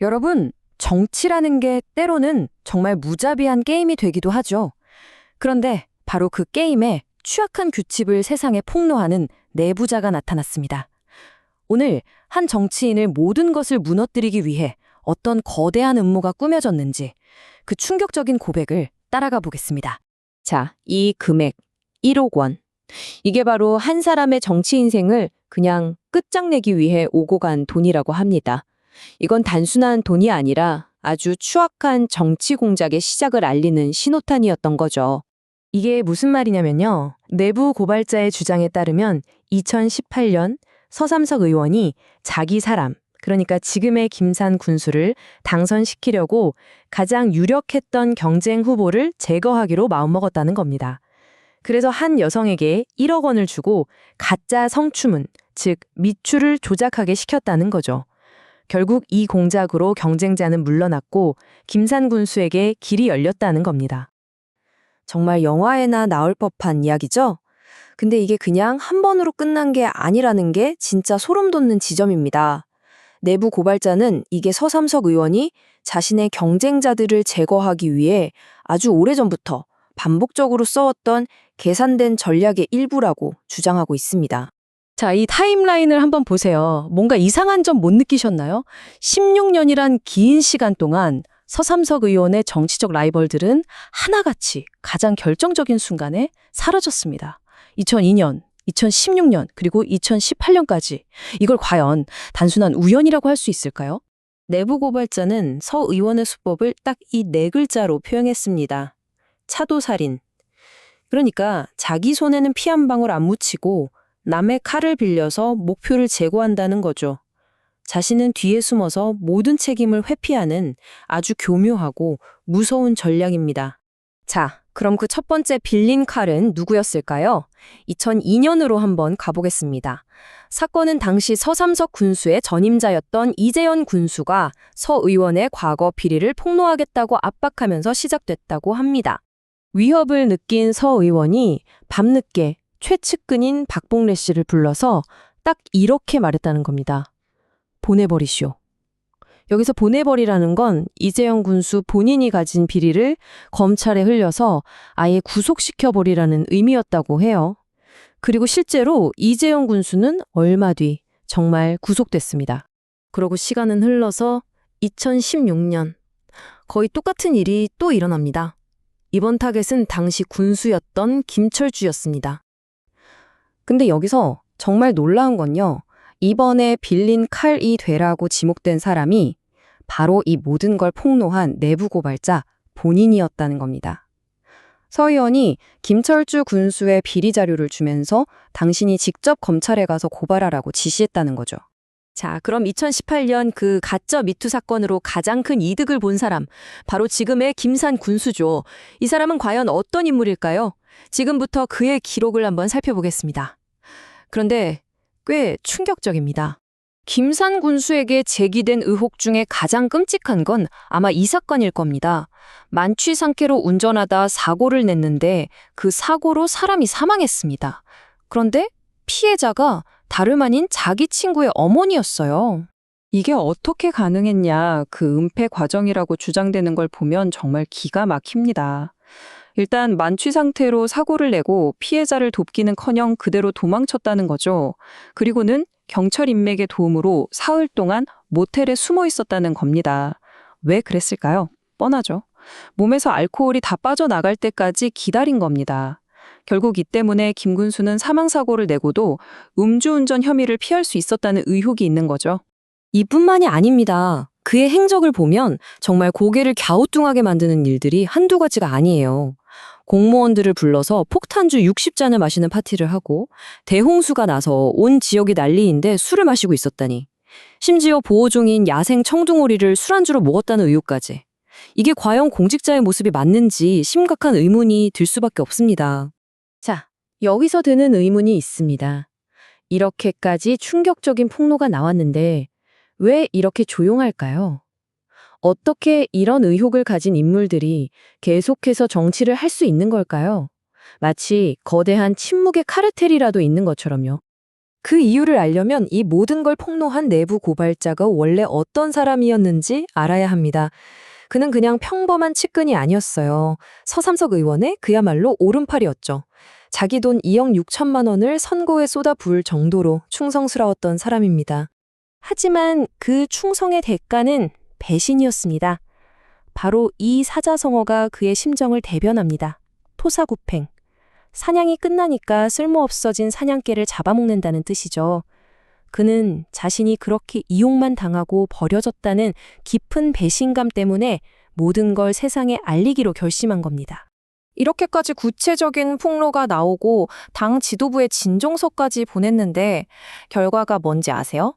여러분, 정치라는 게 때로는 정말 무자비한 게임이 되기도 하죠. 그런데 바로 그 게임에 취약한 규칙을 세상에 폭로하는 내부자가 나타났습니다. 오늘 한 정치인을 모든 것을 무너뜨리기 위해 어떤 거대한 음모가 꾸며졌는지 그 충격적인 고백을 따라가 보겠습니다. 자, 이 금액 1억 원. 이게 바로 한 사람의 정치 인생을 그냥 끝장내기 위해 오고 간 돈이라고 합니다. 이건 단순한 돈이 아니라 아주 추악한 정치 공작의 시작을 알리는 신호탄이었던 거죠. 이게 무슨 말이냐면요. 내부 고발자의 주장에 따르면 2018년 서삼석 의원이 자기 사람, 그러니까 지금의 김산 군수를 당선시키려고 가장 유력했던 경쟁 후보를 제거하기로 마음먹었다는 겁니다. 그래서 한 여성에게 1억 원을 주고 가짜 성추문, 즉 미추를 조작하게 시켰다는 거죠. 결국 이 공작으로 경쟁자는 물러났고 김산 군수에게 길이 열렸다는 겁니다. 정말 영화에나 나올 법한 이야기죠? 근데 이게 그냥 한 번으로 끝난 게 아니라는 게 진짜 소름 돋는 지점입니다. 내부 고발자는 이게 서삼석 의원이 자신의 경쟁자들을 제거하기 위해 아주 오래전부터 반복적으로 써왔던 계산된 전략의 일부라고 주장하고 있습니다. 자, 이 타임라인을 한번 보세요. 뭔가 이상한 점 못 느끼셨나요? 16년이란 긴 시간 동안 서삼석 의원의 정치적 라이벌들은 하나같이 가장 결정적인 순간에 사라졌습니다. 2002년, 2016년, 그리고 2018년까지. 이걸 과연 단순한 우연이라고 할 수 있을까요? 내부 고발자는 서 의원의 수법을 딱 이 네 글자로 표현했습니다. 차도살인. 그러니까 자기 손에는 피 한 방울 안 묻히고 남의 칼을 빌려서 목표를 제거한다는 거죠. 자신은 뒤에 숨어서 모든 책임을 회피하는 아주 교묘하고 무서운 전략입니다. 자, 그럼 그 첫 번째 빌린 칼은 누구였을까요? 2002년으로 한번 가보겠습니다. 사건은 당시 서삼석 군수의 전임자였던 이재현 군수가 서 의원의 과거 비리를 폭로하겠다고 압박하면서 시작됐다고 합니다. 위협을 느낀 서 의원이 밤늦게 최측근인 박봉래 씨를 불러서 딱 이렇게 말했다는 겁니다. 보내버리시오. 여기서 보내버리라는 건 이재영 군수 본인이 가진 비리를 검찰에 흘려서 아예 구속시켜버리라는 의미였다고 해요. 그리고 실제로 이재영 군수는 얼마 뒤 정말 구속됐습니다. 그러고 시간은 흘러서 2016년 거의 똑같은 일이 또 일어납니다. 이번 타겟은 당시 군수였던 김철주였습니다. 근데 여기서 정말 놀라운 건요. 이번에 빌린 칼이 되라고 지목된 사람이 바로 이 모든 걸 폭로한 내부 고발자 본인이었다는 겁니다. 서 의원이 김철주 군수의 비리 자료를 주면서 당신이 직접 검찰에 가서 고발하라고 지시했다는 거죠. 자, 그럼 2018년 그 가짜 미투 사건으로 가장 큰 이득을 본 사람, 바로 지금의 김산 군수죠. 이 사람은 과연 어떤 인물일까요? 지금부터 그의 기록을 한번 살펴보겠습니다. 그런데 꽤 충격적입니다. 김산 군수에게 제기된 의혹 중에 가장 끔찍한 건 아마 이 사건일 겁니다. 만취 상태로 운전하다 사고를 냈는데 그 사고로 사람이 사망했습니다. 그런데 피해자가 다름 아닌 자기 친구의 어머니였어요. 이게 어떻게 가능했냐, 그 은폐 과정이라고 주장되는 걸 보면 정말 기가 막힙니다. 일단 만취 상태로 사고를 내고 피해자를 돕기는커녕 그대로 도망쳤다는 거죠. 그리고는 경찰 인맥의 도움으로 사흘 동안 모텔에 숨어 있었다는 겁니다. 왜 그랬을까요? 뻔하죠. 몸에서 알코올이 다 빠져나갈 때까지 기다린 겁니다. 결국 이 때문에 김 군수는 사망사고를 내고도 음주운전 혐의를 피할 수 있었다는 의혹이 있는 거죠. 이뿐만이 아닙니다. 그의 행적을 보면 정말 고개를 갸우뚱하게 만드는 일들이 한두 가지가 아니에요. 공무원들을 불러서 폭탄주 60잔을 마시는 파티를 하고 대홍수가 나서 온 지역이 난리인데 술을 마시고 있었다니. 심지어 보호 중인 야생 청둥오리를 술안주로 먹었다는 의혹까지. 이게 과연 공직자의 모습이 맞는지 심각한 의문이 들 수밖에 없습니다. 자, 여기서 드는 의문이 있습니다. 이렇게까지 충격적인 폭로가 나왔는데 왜 이렇게 조용할까요? 어떻게 이런 의혹을 가진 인물들이 계속해서 정치를 할 수 있는 걸까요? 마치 거대한 침묵의 카르텔이라도 있는 것처럼요. 그 이유를 알려면 이 모든 걸 폭로한 내부 고발자가 원래 어떤 사람이었는지 알아야 합니다. 그는 그냥 평범한 측근이 아니었어요. 서삼석 의원의 그야말로 오른팔이었죠. 자기 돈 2억 6천만 원을 선거에 쏟아부을 정도로 충성스러웠던 사람입니다. 하지만 그 충성의 대가는 배신이었습니다. 바로 이 사자성어가 그의 심정을 대변합니다. 토사구팽. 사냥이 끝나니까 쓸모없어진 사냥개를 잡아먹는다는 뜻이죠. 그는 자신이 그렇게 이용만 당하고 버려졌다는 깊은 배신감 때문에 모든 걸 세상에 알리기로 결심한 겁니다. 이렇게까지 구체적인 폭로가 나오고 당 지도부에 진정서까지 보냈는데 결과가 뭔지 아세요?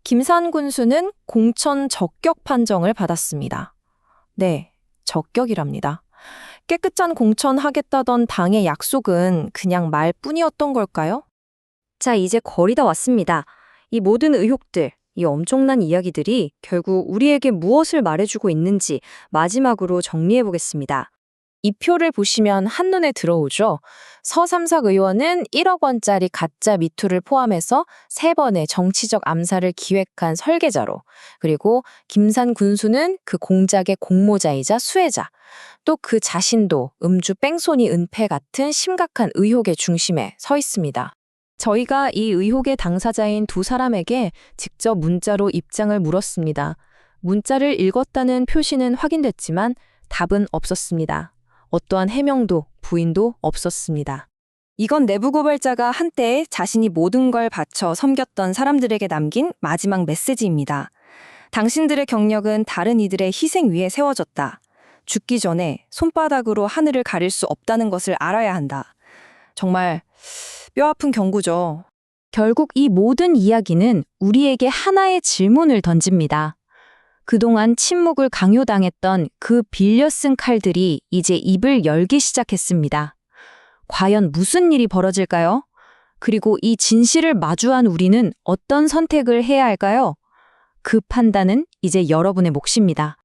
김산 군수는 공천 적격 판정을 받았습니다. 네, 적격이랍니다. 깨끗한 공천하겠다던 당의 약속은 그냥 말뿐이었던 걸까요? 자, 이제 거의 다 왔습니다. 이 모든 의혹들, 이 엄청난 이야기들이 결국 우리에게 무엇을 말해주고 있는지 마지막으로 정리해 보겠습니다. 이 표를 보시면 한눈에 들어오죠. 서삼석 의원은 1억 원짜리 가짜 미투를 포함해서 3번의 정치적 암살을 기획한 설계자로, 그리고 김산 군수는 그 공작의 공모자이자 수혜자, 또 그 자신도 음주 뺑소니 은폐 같은 심각한 의혹의 중심에 서 있습니다. 저희가 이 의혹의 당사자인 두 사람에게 직접 문자로 입장을 물었습니다. 문자를 읽었다는 표시는 확인됐지만 답은 없었습니다. 어떠한 해명도 부인도 없었습니다. 이건 내부 고발자가 한때 자신이 모든 걸 바쳐 섬겼던 사람들에게 남긴 마지막 메시지입니다. 당신들의 경력은 다른 이들의 희생 위에 세워졌다. 죽기 전에 손바닥으로 하늘을 가릴 수 없다는 것을 알아야 한다. 정말 뼈아픈 경고죠. 결국 이 모든 이야기는 우리에게 하나의 질문을 던집니다. 그동안 침묵을 강요당했던 그 빌려 쓴 칼들이 이제 입을 열기 시작했습니다. 과연 무슨 일이 벌어질까요? 그리고 이 진실을 마주한 우리는 어떤 선택을 해야 할까요? 그 판단은 이제 여러분의 몫입니다.